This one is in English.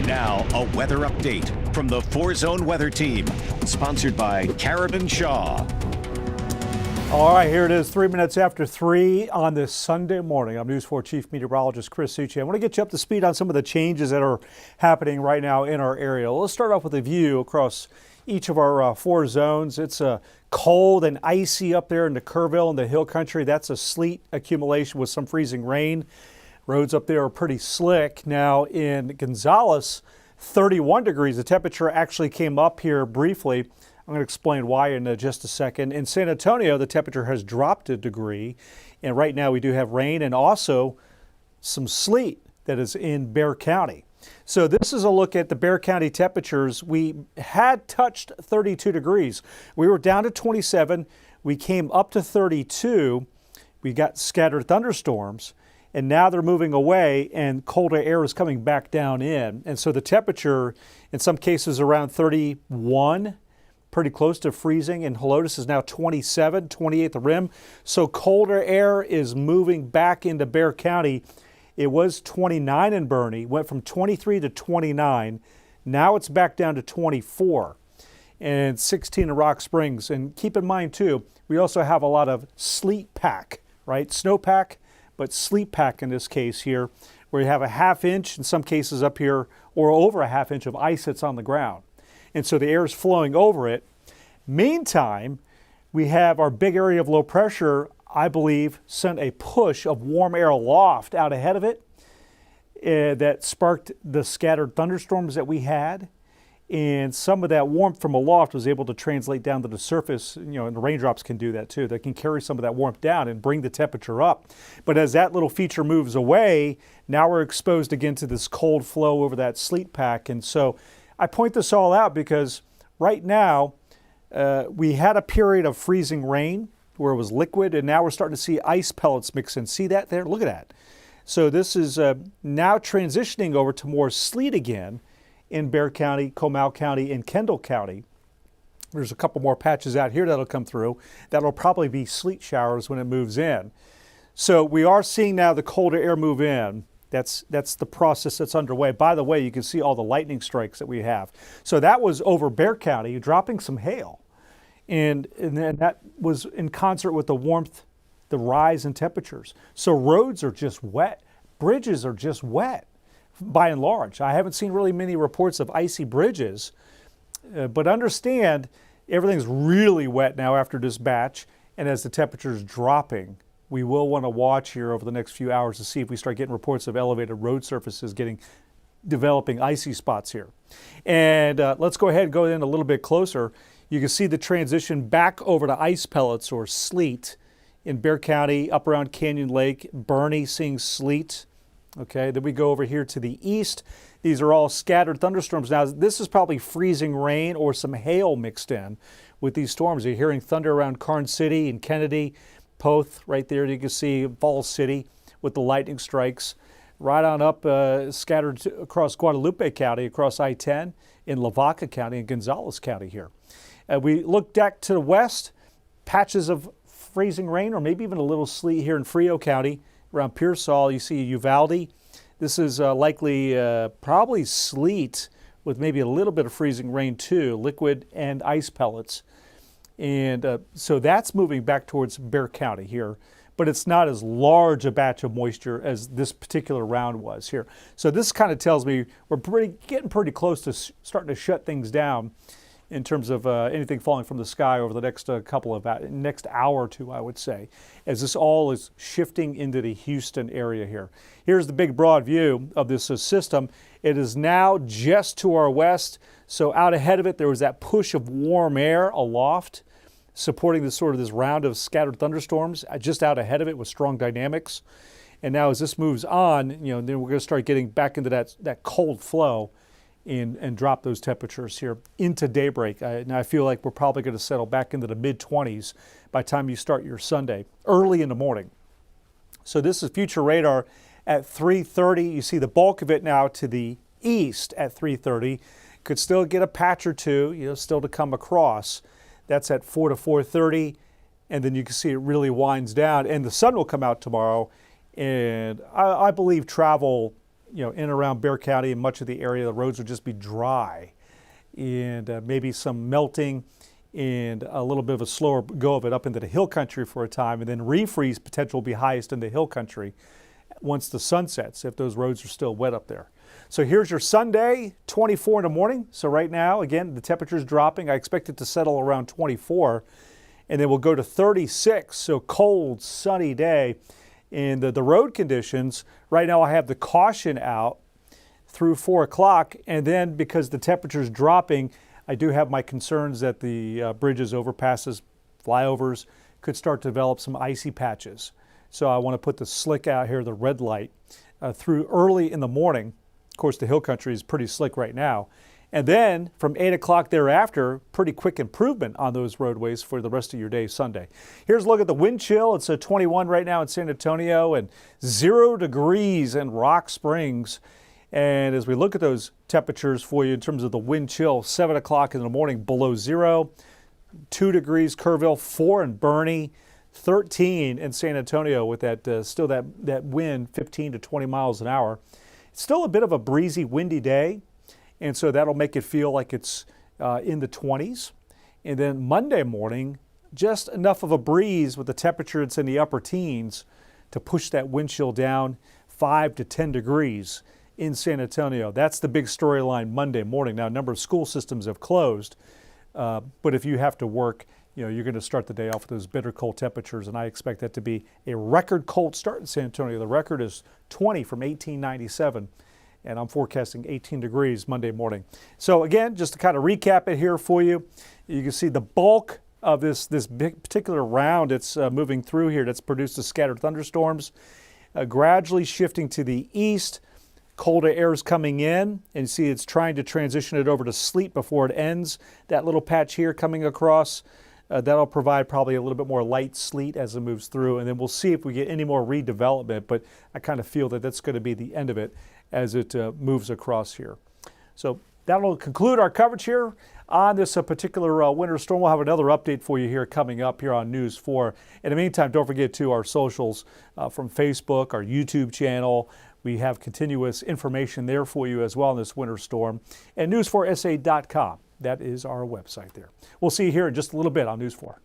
Now, a weather update from the 4-Zone Weather Team, sponsored by Carabin Shaw. All right, here it is, 3 minutes after 3 on this Sunday morning. I'm News 4 Chief Meteorologist Chris Succi. I want to get you up to speed on some of the changes that are happening right now in our area. Let's start off with a view across each of our 4 zones. It's cold and icy up there in the Kerrville and the hill country. That's a sleet accumulation with some freezing rain. Roads up there are pretty slick. Now in Gonzales, 31 degrees. The temperature actually came up here briefly. I'm going to explain why in just a second. In San Antonio, the temperature has dropped a degree. And right now we do have rain and also some sleet that is in Bexar County. So this is a look at the Bexar County temperatures. We had touched 32 degrees. We were down to 27. We came up to 32. We got scattered thunderstorms. And now they're moving away and colder air is coming back down in. And so the temperature in some cases around 31, pretty close to freezing. And Helotes is now 27, 28 at the rim. So colder air is moving back into Bexar County. It was 29 in Bernie, went from 23 to 29. Now it's back down to 24 and 16 in Rock Springs. And keep in mind too, we also have a lot of sleet pack, right? Snowpack, but sleet pack in this case here, where you have a ½ inch in some cases up here or over a ½ inch of ice that's on the ground. And so the air is flowing over it. Meantime, we have our big area of low pressure, I believe, sent a push of warm air aloft out ahead of it that sparked the scattered thunderstorms that we had. And some of that warmth from aloft was able to translate down to the surface, and the raindrops can do that too. They can carry some of that warmth down and bring the temperature up. But as that little feature moves away, now we're exposed again to this cold flow over that sleet pack. And so I point this all out because right now we had a period of freezing rain where it was liquid, and now we're starting to see ice pellets mix in. See that there? Look at that. So this is now transitioning over to more sleet again in Bexar County, Comal County, and Kendall County. There's a couple more patches out here that'll come through. That'll probably be sleet showers when it moves in. So we are seeing now the colder air move in. That's the process that's underway. By the way, you can see all the lightning strikes that we have. So that was over Bexar County, dropping some hail. And then that was in concert with the warmth, the rise in temperatures. So roads are just wet. Bridges are just wet. By and large, I haven't seen really many reports of icy bridges, but understand everything's really wet now after this batch, and as the temperature is dropping, we will want to watch here over the next few hours to see if we start getting reports of elevated road surfaces developing icy spots here. And let's go ahead and go in a little bit closer. You can see the transition back over to ice pellets or sleet in Bexar County, up around Canyon Lake, Bernie seeing sleet. Okay, then we go over here to the east. These are all scattered thunderstorms. Now, this is probably freezing rain or some hail mixed in with these storms. You're hearing thunder around Karn City and Kennedy, Poth, right there. You can see Falls City with the lightning strikes. Right on up, scattered across Guadalupe County, across I-10, in Lavaca County and Gonzales County here. We look back to the west, patches of freezing rain or maybe even a little sleet here in Frio County. Around Pearsall, you see Uvalde. This is likely probably sleet with maybe a little bit of freezing rain too, liquid and ice pellets. And so that's moving back towards Bexar County here, but it's not as large a batch of moisture as this particular round was here. So this kind of tells me we're getting pretty close to starting to shut things down in terms of anything falling from the sky over the next next hour or two, I would say, as this all is shifting into the Houston area here. Here's the big broad view of this system. It is now just to our west. So out ahead of it, there was that push of warm air aloft, supporting this round of scattered thunderstorms. Just out ahead of it with strong dynamics. And now as this moves on, then we're going to start getting back into that cold flow and drop those temperatures here into daybreak. Now I feel like we're probably going to settle back into the mid-20s by the time you start your Sunday, early in the morning. So this is future radar at 3:30. You see the bulk of it now to the east at 3:30. Could still get a patch or two, still to come across. That's at 4 to 4:30, and then you can see it really winds down, and the sun will come out tomorrow, and I believe travel in and around Bexar County and much of the area, the roads would just be dry, and maybe some melting and a little bit of a slower go of it up into the hill country for a time, and then refreeze potential will be highest in the hill country once the sun sets, if those roads are still wet up there. So here's your Sunday, 24 in the morning. So right now, again, the temperature's dropping. I expect it to settle around 24, and then we'll go to 36. So cold, sunny day. And the road conditions, right now I have the caution out through 4 o'clock, and then because the temperature's dropping, I do have my concerns that the bridges, overpasses, flyovers could start to develop some icy patches. So I want to put the slick out here, the red light, through early in the morning. Of course, the hill country is pretty slick right now. And then from 8 o'clock thereafter, pretty quick improvement on those roadways for the rest of your day Sunday. Here's a look at the wind chill. It's a 21 right now in San Antonio and 0 degrees in Rock Springs. And as we look at those temperatures for you in terms of the wind chill, 7 o'clock in the morning below 0, 2 degrees Kerrville, 4 in Bernie, 13 in San Antonio with that still that wind 15 to 20 miles an hour. It's still a bit of a breezy, windy day, and so that'll make it feel like it's in the 20s. And then Monday morning, just enough of a breeze with the temperature that's in the upper teens to push that wind chill down 5 to 10 degrees in San Antonio. That's the big storyline Monday morning. Now, a number of school systems have closed, but if you have to work, you're going to start the day off with those bitter cold temperatures, and I expect that to be a record cold start in San Antonio. The record is 20 from 1897, and I'm forecasting 18 degrees Monday morning. So again, just to kind of recap it here for you, you can see the bulk of this big particular round it's moving through here that's produced the scattered thunderstorms, gradually shifting to the east. Colder air is coming in, and you see it's trying to transition it over to sleet before it ends. That little patch here coming across, that'll provide probably a little bit more light sleet as it moves through, and then we'll see if we get any more redevelopment, but I kind of feel that that's going to be the end of it as it moves across here. So that'll conclude our coverage here on this particular winter storm. We'll have another update for you here coming up here on News 4. In the meantime, don't forget to our socials from Facebook, our YouTube channel. We have continuous information there for you as well on this winter storm. And news4sa.com. That is our website there. We'll see you here in just a little bit on News 4.